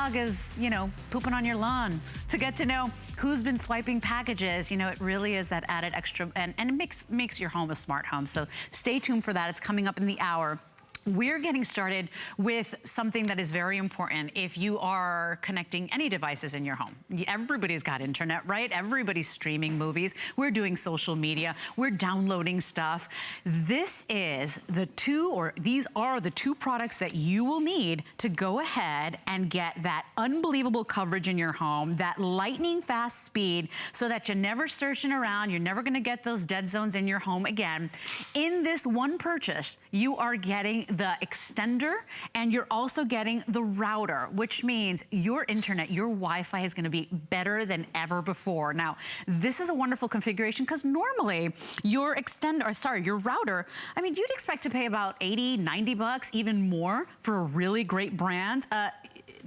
dog is, you know, pooping on your lawn, to get to know who's been swiping packages. You know, it really is that added extra, and it makes your home a smart home. So stay tuned for that. It's coming up in the hour. We're getting started with something that is very important if you are connecting any devices in your home. Everybody's got internet, right? Everybody's streaming movies. We're doing social media. We're downloading stuff. These are the two products that you will need to go ahead and get that unbelievable coverage in your home, that lightning fast speed, so that you're never searching around. You're never gonna get those dead zones in your home again. In this one purchase, you are getting the extender, and you're also getting the router, which means your internet, your Wi-Fi is gonna be better than ever before. Now, this is a wonderful configuration because normally your your router, I mean, you'd expect to pay about 80, 90 bucks, even more for a really great brand.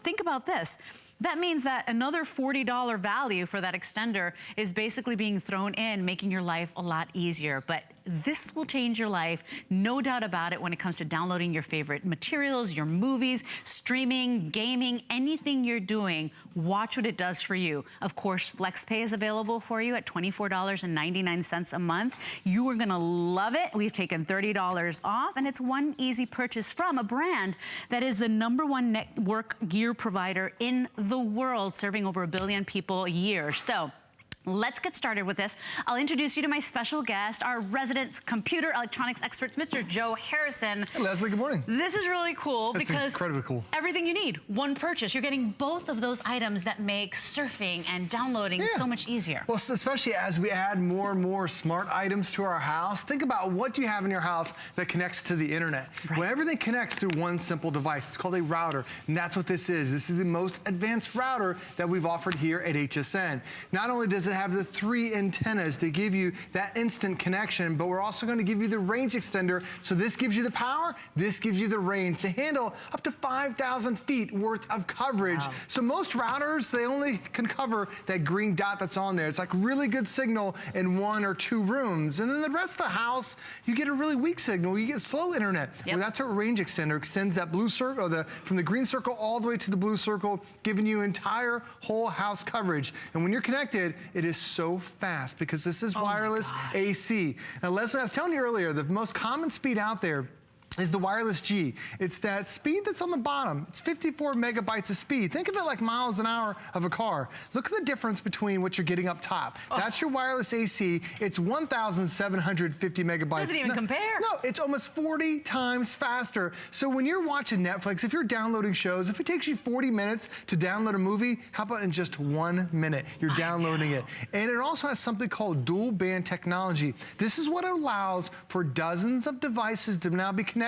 Think about this. That means that another $40 value for that extender is basically being thrown in, making your life a lot easier. But this will change your life, no doubt about it, when it comes to downloading your favorite materials, your movies, streaming, gaming, anything you're doing. Watch what it does for you. Of course, FlexPay is available for you at $24.99 a month. You are gonna love it. We've taken $30 off, and it's one easy purchase from a brand that is the #1 network gear provider in the world, serving over 1 billion people a year. So let's get started with this. I'll introduce you to my special guest, our resident computer electronics experts, Mr. Joe Harrison. Hey, Leslie, good morning. This is really cool. That's because incredibly cool. Everything you need, one purchase. You're getting both of those items that make surfing and downloading so much easier. Well, especially as we add more and more smart items to our house, think about what you have in your house that connects to the internet. Right. Well, everything connects through one simple device. It's called a router, and that's what this is. This is the most advanced router that we've offered here at HSN. Not only does it have the 3 antennas to give you that instant connection, but we're also going to give you the range extender. So this gives you the power, this gives you the range to handle up to 5,000 feet worth of coverage. Wow. So most routers, they only can cover that green dot that's on there. It's like really good signal in 1 or 2 rooms. And then the rest of the house, you get a really weak signal. You get slow internet. Yep. Well, that's our range extender. Extends that blue circle, from the green circle all the way to the blue circle, giving you entire whole house coverage. And when you're connected, it is so fast because this is wireless AC. Now, Leslie, I was telling you earlier, the most common speed out there is the wireless G. It's that speed that's on the bottom. It's 54 megabytes of speed. Think of it like miles an hour of a car. Look at the difference between what you're getting up top. That's your wireless AC. It's 1,750 megabytes. Doesn't even compare. No, it's almost 40 times faster. So when you're watching Netflix, if you're downloading shows, if it takes you 40 minutes to download a movie, how about in just 1 minute, you're downloading it. And it also has something called dual-band technology. This is what allows for dozens of devices to now be connected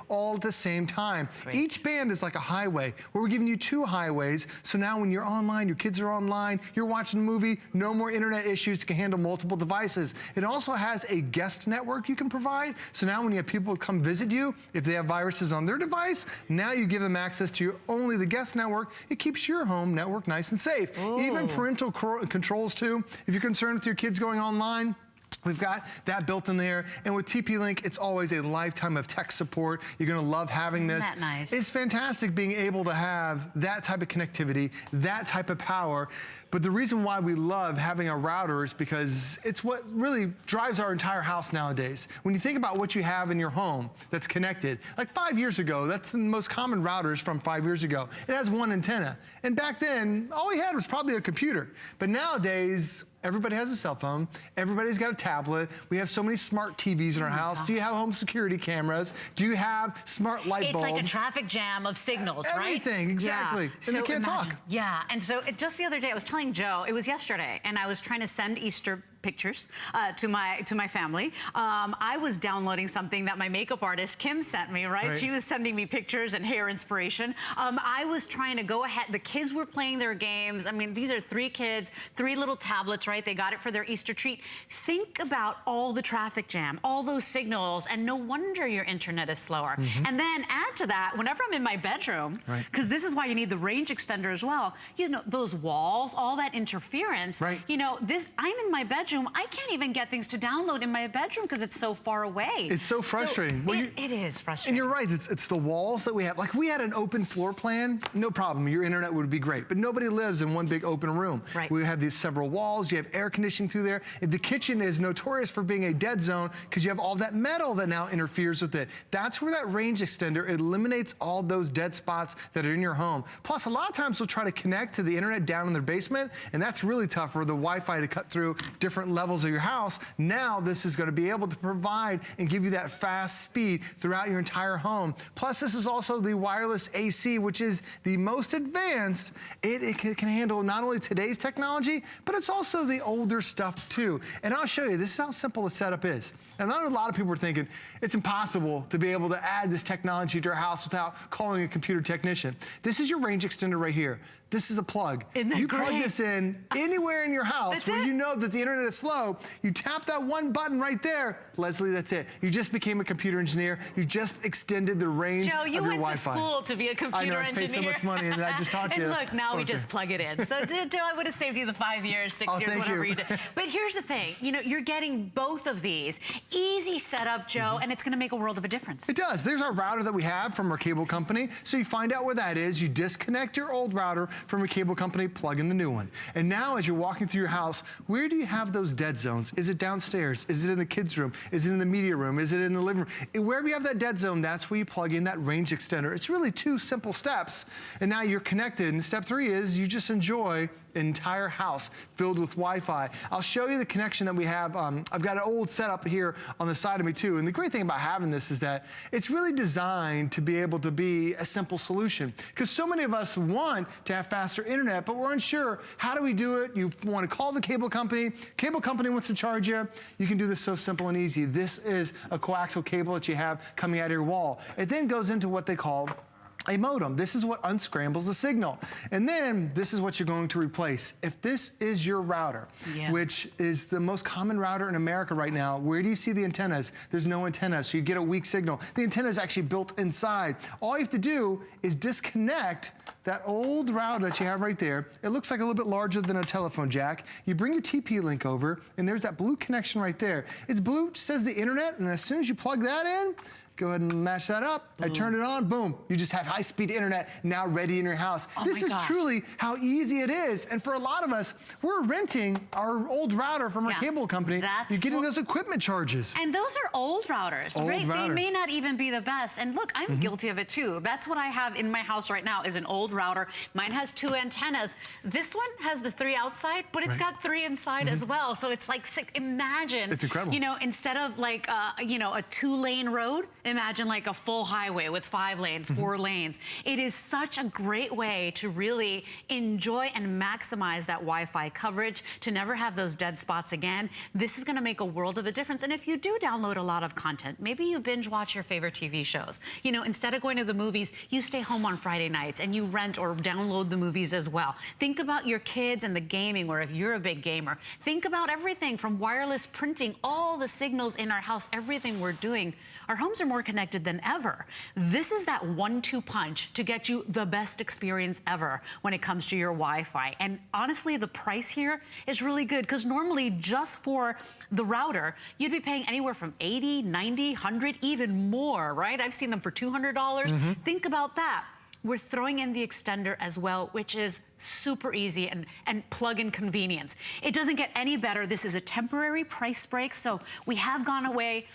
all at the same time. Great. Each band is like a highway, where we're giving you 2 highways. So now when you're online, your kids are online, you're watching a movie, no more internet issues to handle multiple devices. It also has a guest network you can provide. So now when you have people come visit you, if they have viruses on their device, now you give them access to only the guest network. It keeps your home network nice and safe. Ooh. Even parental controls too. If you're concerned with your kids going online, we've got that built in there. And with TP-Link, it's always a lifetime of tech support. You're gonna love having this. Isn't that nice? It's fantastic being able to have that type of connectivity, that type of power. But the reason why we love having a router is because it's what really drives our entire house nowadays. When you think about what you have in your home that's connected, like 5 years ago, that's the most common routers from 5 years ago. It has 1 antenna. And back then, all we had was probably a computer. But nowadays, everybody has a cell phone. Everybody's got a tablet. We have so many smart TVs in our house. Do you have home security cameras? Do you have smart light bulbs? It's like a traffic jam of signals, right? Everything, exactly. Yeah. And so they can't talk. Yeah, and so just the other day, I was telling Joe, it was yesterday, and I was trying to send Easter pictures to my family. I was downloading something that my makeup artist Kim sent me, right? She was sending me pictures and hair inspiration. I was trying to go ahead. The kids were playing their games. I mean, these are 3 kids, 3 little tablets, right? They got it for their Easter treat. Think about all the traffic jam, all those signals, and no wonder your internet is slower. And then add to that, whenever I'm in my bedroom, because this is why you need the range extender as well, you know, those walls, all that interference, you know, I'm in my bedroom, bedroom, I can't even get things to download in my bedroom because it's so far away. It's so frustrating. So it is frustrating. And you're right, it's the walls that we have. Like if we had an open floor plan, no problem, your internet would be great. But nobody lives in one big open room. Right. We have these several walls, you have air conditioning through there. And the kitchen is notorious for being a dead zone because you have all that metal that now interferes with it. That's where that range extender eliminates all those dead spots that are in your home. Plus, a lot of times we'll try to connect to the internet down in their basement, and that's really tough for the Wi-Fi to cut through different levels of your house. Now this is going to be able to provide and give you that fast speed throughout your entire home. Plus, this is also the wireless AC, which is the most advanced. It can handle not only today's technology, but it's also the older stuff too. And I'll show you, this is how simple the setup is. And I know a lot of people are thinking, it's impossible to be able to add this technology to your house without calling a computer technician. This is your range extender right here. This is a plug. Isn't that you great? plug this in anywhere in your house That's where it? you know that the internet is slow. You tap that one button right there. Leslie, that's it. You just became a computer engineer. You just extended the range Joe, of you your went Wi-Fi. to school to be a computer I know, I engineer. paid so much money and I just taught you. And look, now we Okay. just plug it in. So Joe, I would have saved you the 5 years, 6 years, thank whatever you. you did. But here's the thing, you know, you're getting both of these. Easy setup, Joe, and it's gonna make a world of a difference. It does. There's our router that we have from our cable company. So you find out where that is. You disconnect your old router from your cable company, plug in the new one. And now as you're walking through your house, where do you have those dead zones? Is it downstairs? Is it in the kids' room? Is it in the media room? Is it in the living room? Wherever you have that dead zone, that's where you plug in that range extender. It's really 2 simple steps. And now you're connected. And step 3 is you just enjoy an entire house filled with Wi-Fi. I'll show you the connection that we have. I've got an old setup here on the side of me too. And the great thing about having this is that it's really designed to be able to be a simple solution. Because so many of us want to have faster internet, but we're unsure, how do we do it? You want to call the cable company wants to charge you. You can do this so simple and easy. This is a coaxial cable that you have coming out of your wall. It then goes into what they call a modem. This is what unscrambles the signal. And then this is what you're going to replace. If this is your router, which is the most common router in America right now, where do you see the antennas? There's no antenna, so you get a weak signal. The antenna is actually built inside. All you have to do is disconnect that old router that you have right there. It looks like a little bit larger than a telephone jack. You bring your TP-Link over, and there's that blue connection right there. It's blue, it says the internet, and as soon as you plug that in, go ahead and match that up. I turn it on, boom. You just have high-speed internet now ready in your house. This is truly how easy it is. And for a lot of us, we're renting our old router from our cable company. You're getting those equipment charges. And those are old routers, right? Router. They may not even be the best. And look, I'm guilty of it too. That's what I have in my house right now is an old router. Mine has 2 antennas. This one has the 3 outside, but it's got 3 inside as well. So it's like 6. Imagine, it's incredible. You know, instead of like, you know, a 2-lane road, imagine like a full highway with 5 lanes, 4 lanes. It is such a great way to really enjoy and maximize that Wi-Fi coverage, to never have those dead spots again. This is gonna make a world of a difference. And if you do download a lot of content, maybe you binge watch your favorite TV shows. You know, instead of going to the movies, you stay home on Friday nights and you rent or download the movies as well. Think about your kids and the gaming, or if you're a big gamer. Think about everything from wireless printing, all the signals in our house, everything we're doing. Our homes are more connected than ever. This is that 1-2 punch to get you the best experience ever when it comes to your Wi-Fi. And honestly, the price here is really good, because normally just for the router, you'd be paying anywhere from $80, $90, $100, even more, right? I've seen them for $200. Think about that. We're throwing in the extender as well, which is super easy and plug-in convenience. It doesn't get any better. This is a temporary price break, so we have gone away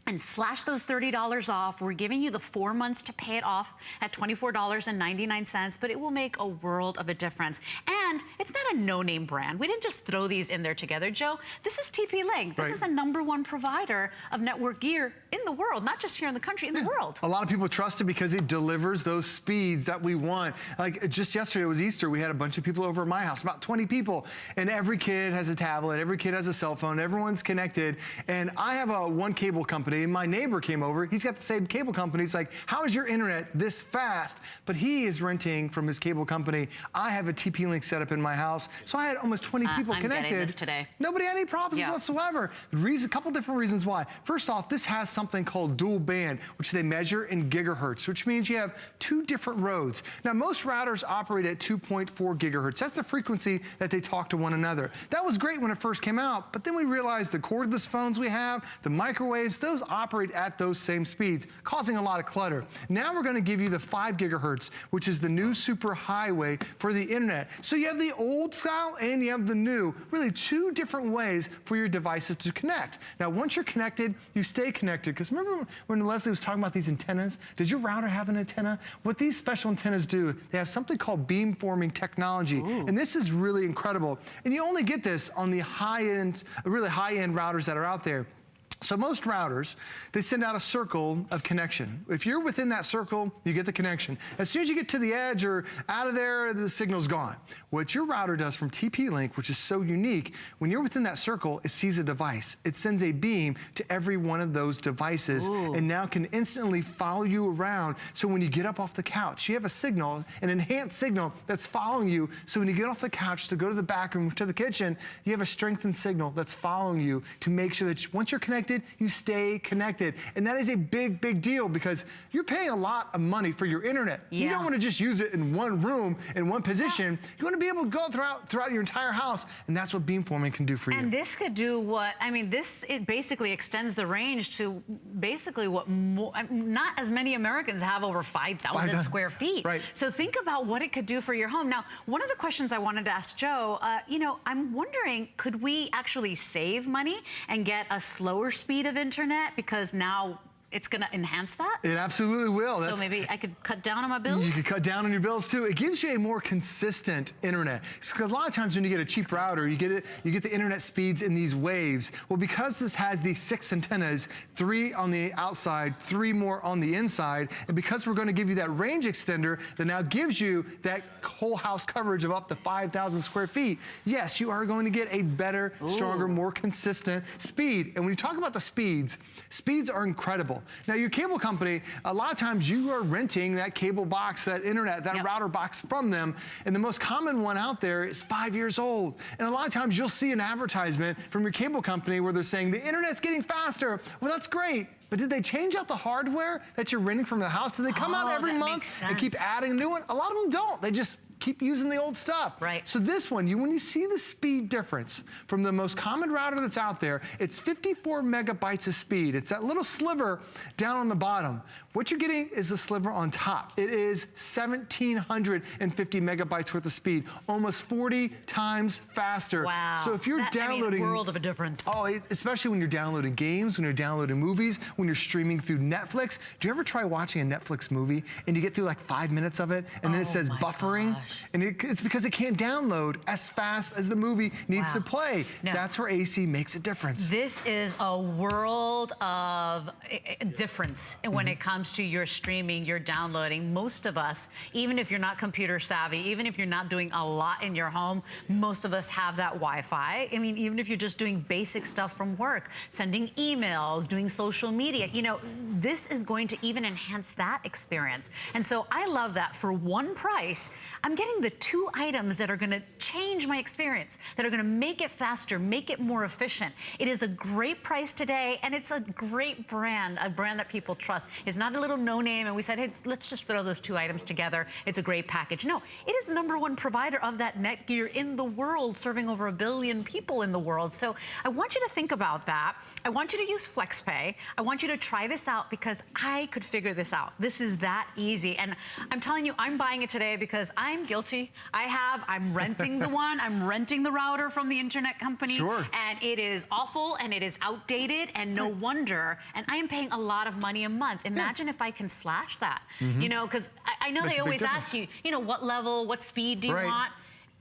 and slash those $30 off. We're giving you the 4 months to pay it off at $24.99, but it will make a world of a difference. And it's not a no-name brand. We didn't just throw these in there together, Joe. This is TP-Link. This is the #1 provider of network gear in the world, not just here in the country, in the world. A lot of people trust it because it delivers those speeds that we want. Like just yesterday, it was Easter. We had a bunch of people over at my house, about 20 people, and every kid has a tablet, every kid has a cell phone, everyone's connected. And I have one cable company company, and my neighbor came over. He's got the same cable company. He's like, how is your internet this fast? But he is renting from his cable company. I have a TP-Link set up in my house, so I had almost 20 people connected. I'm getting this today. Nobody had any problems whatsoever. A couple different reasons why. First off, this has something called DualBand, which they measure in gigahertz, which means you have 2 different roads. Now, most routers operate at 2.4 gigahertz. That's the frequency that they talk to one another. That was great when it first came out, but then we realized the cordless phones we have, the microwaves, those operate at those same speeds, causing a lot of clutter. Now we're going to give you the 5 gigahertz, which is the new super highway for the internet. So you have the old style and you have the new, really 2 different ways for your devices to connect. Now, once you're connected, you stay connected. Because remember when Leslie was talking about these antennas? Does your router have an antenna? What these special antennas do, they have something called beamforming technology. Ooh. And this is really incredible. And you only get this on the high-end, really high-end routers that are out there. So most routers, they send out a circle of connection. If you're within that circle, you get the connection. As soon as you get to the edge or out of there, the signal's gone. What your router does from TP-Link, which is so unique, when you're within that circle, it sees a device. It sends a beam to every one of those devices. Ooh. And now can instantly follow you around. So when you get up off the couch, you have a signal, an enhanced signal that's following you. So when you get off the couch to go to the bathroom, to the kitchen, you have a strengthened signal that's following you to make sure that once you're connected, you stay connected. And that is a big, big deal because you're paying a lot of money for your internet. Yeah. You don't want to just use it in one room, in one position. Yeah. You want to be able to go throughout your entire house, and that's what beamforming can do for you. And this could do what, I mean, it basically extends the range to basically what not as many Americans have over 5,000 square feet. Right. So think about what it could do for your home. Now, one of the questions I wanted to ask Joe, you know, I'm wondering, could we actually save money and get a slower speed of internet because now it's going to enhance that? It absolutely will. So maybe I could cut down on my bills? You could cut down on your bills too. It gives you a more consistent internet. Because a lot of times when you get a cheap router, you get the internet speeds in these waves. Well, because this has these 6 antennas, 3 on the outside, 3 more on the inside, and because we're going to give you that range extender that now gives you that whole house coverage of up to 5,000 square feet, yes, you are going to get a better, stronger, more consistent speed. And when you talk about the speeds are incredible. Now, your cable company, a lot of times you are renting that cable box, that internet, that router box from them, and the most common one out there is 5 years old. And a lot of times you'll see an advertisement from your cable company where they're saying, the internet's getting faster. Well, that's great. But did they change out the hardware that you're renting from the house? Do they come out every month and keep adding a new one? A lot of them don't. They just keep using the old stuff. Right. So this one, when you see the speed difference from the most common router that's out there, it's 54 megabytes of speed. It's that little sliver down on the bottom. What you're getting is the sliver on top. It is 1,750 megabytes worth of speed, almost 40 times faster. Wow. So if you're downloading, a world of a difference. Oh, especially when you're downloading games, when you're downloading movies, when you're streaming through Netflix. Do you ever try watching a Netflix movie and you get through like 5 minutes of it and then it says buffering? Gosh. And it's because it can't download as fast as the movie needs to play. Now, that's where AC makes a difference. This is a world of difference when it comes to your streaming, your downloading. Most of us, even if you're not computer savvy, even if you're not doing a lot in your home, most of us have that Wi-Fi. I mean, even if you're just doing basic stuff from work, sending emails, doing social media, you know, this is going to even enhance that experience. And so I love that for one price, I'm getting the 2 items that are going to change my experience, that are going to make it faster, make it more efficient. It is a great price today, and it's a great brand, a brand that people trust. It's not a little no-name, and we said, hey, let's just throw those 2 items together. It's a great package. No, it is the #1 provider of that netgear in the world, serving over 1 billion people in the world. So I want you to think about that. I want you to use FlexPay. I want you to try this out because I could figure this out. This is that easy. And I'm telling you, I'm buying it today because I'm guilty. I'm renting the one. I'm renting the router from the internet company. Sure. And it is awful and it is outdated and no wonder. And I am paying a lot of money a month. Imagine if I can slash that, you know, because I know they always ask you, you know, what level, what speed do you want?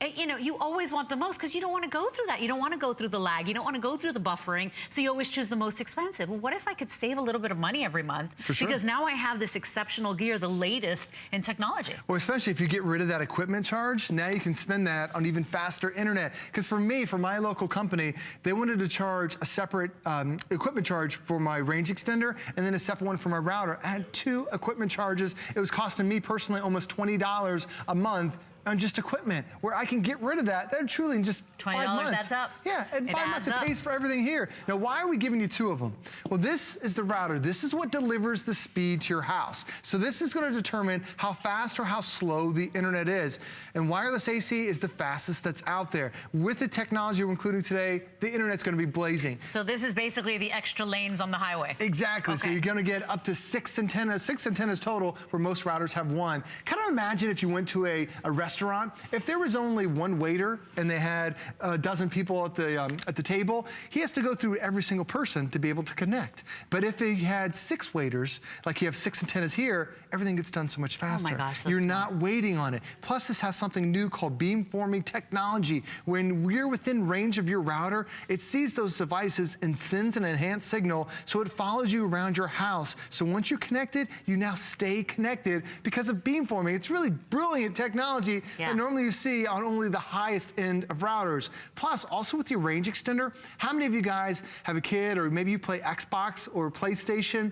You know, you always want the most because you don't want to go through that. You don't want to go through the lag. You don't want to go through the buffering. So you always choose the most expensive. Well, what if I could save a little bit of money every month? For sure. Because now I have this exceptional gear, the latest in technology. Well, especially if you get rid of that equipment charge, now you can spend that on even faster internet. Because for me, for my local company, they wanted to charge a separate equipment charge for my range extender and then a separate one for my router. I had 2 equipment charges. It was costing me personally almost $20 a month on just equipment, where I can get rid of that. That truly in just 5 months. $20 adds up. Yeah, in 5 months it pays for everything here. Now, why are we giving you 2 of them? Well, this is the router. This is what delivers the speed to your house. So this is gonna determine how fast or how slow the internet is. And wireless AC is the fastest that's out there. With the technology we're including today, the internet's gonna be blazing. So this is basically the extra lanes on the highway. Exactly, Okay. so you're gonna get up to 6 antennas total, where most routers have 1. Kind of imagine if you went to a restaurant, if there was only 1 waiter and they had a dozen people at the table, he has to go through every single person to be able to connect. But if he had 6 waiters, like you have 6 antennas here, everything gets done so much faster. Oh my gosh, you're not waiting on it. Plus, this has something new called beamforming technology. When we're within range of your router, it sees those devices and sends an enhanced signal, so it follows you around your house. So once you're connected, you now stay connected because of beamforming. It's really brilliant technology that normally you see on only the highest end of routers. Plus, also with your range extender, how many of you guys have a kid, or maybe you play Xbox or PlayStation?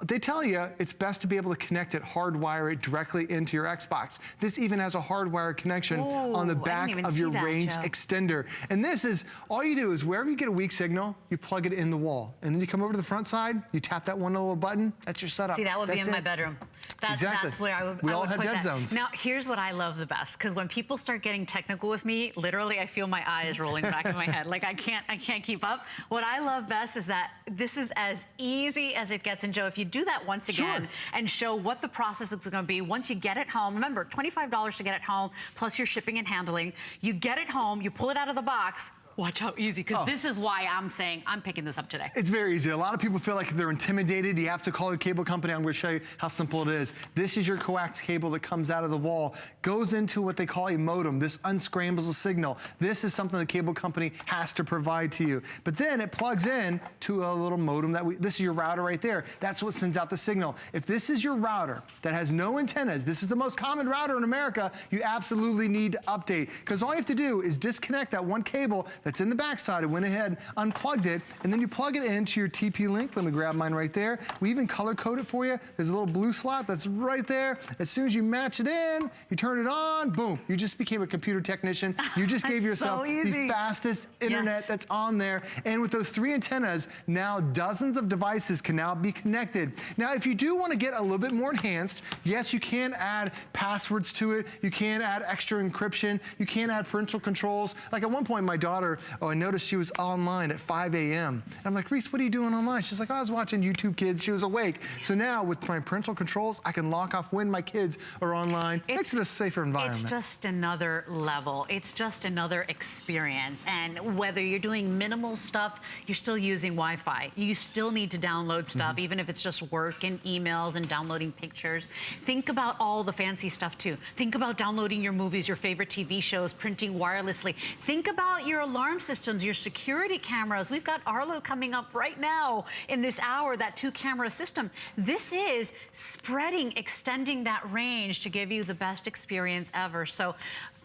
They tell you it's best to be able to connect it, hardwire it directly into your Xbox. This even has a hardwired connection on the back of your range extender. And this is, all you do is wherever you get a weak signal, you plug it in the wall. And then you come over to the front side, you tap that one little button, that's your setup. See, that would be in my bedroom. Exactly. That's where I would We all put have dead zones. Now, here's what I love the best, because when people start getting technical with me, literally I feel my eyes rolling back in my head. Like I can't keep up. What I love best is that this is as easy as it gets. And Joe, if you do that once again and show what the process is going to be once you get it home, remember, $25 to get it home, plus your shipping and handling. You get it home, you pull it out of the box. Watch how easy, because this is why I'm saying I'm picking this up today. It's very easy. A lot of people feel like they're intimidated. You have to call your cable company. I'm going to show you how simple it is. This is your coax cable that comes out of the wall, goes into what they call a modem. This unscrambles a signal. This is something the cable company has to provide to you. But then it plugs in to a little modem this is your router right there. That's what sends out the signal. If this is your router that has no antennas, this is the most common router in America, you absolutely need to update, because all you have to do is disconnect that one cable that's in the backside. I went ahead, unplugged it, and then you plug it into your TP-Link. Let me grab mine right there. We even color code it for you. There's a little blue slot that's right there. As soon as you match it in, you turn it on, boom. You just became a computer technician. You just gave yourself the fastest internet that's on there. And with those 3 antennas, now dozens of devices can now be connected. Now, if you do want to get a little bit more enhanced, yes, you can add passwords to it. You can add extra encryption. You can add parental controls. Like at one point, my daughter, I noticed she was online at 5 a.m. And I'm like, Reese, what are you doing online? She's like, I was watching YouTube Kids. She was awake. So now with my parental controls, I can lock off when my kids are online. Makes it a safer environment. It's just another level. It's just another experience. And whether you're doing minimal stuff, you're still using Wi-Fi. You still need to download stuff, even if it's just work and emails and downloading pictures. Think about all the fancy stuff too. Think about downloading your movies, your favorite TV shows, printing wirelessly. Think about your alarm systems, your security cameras. We've got Arlo coming up right now in this hour, that 2-camera system. This is spreading, extending that range to give you the best experience ever. So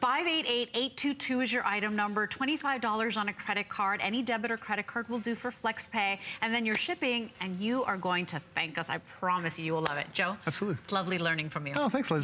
588-822 is your item number, $25 on a credit card. Any debit or credit card will do for FlexPay. And then your shipping, and you are going to thank us. I promise you will love it. Joe? Absolutely. It's lovely learning from you. Oh, thanks, Liz.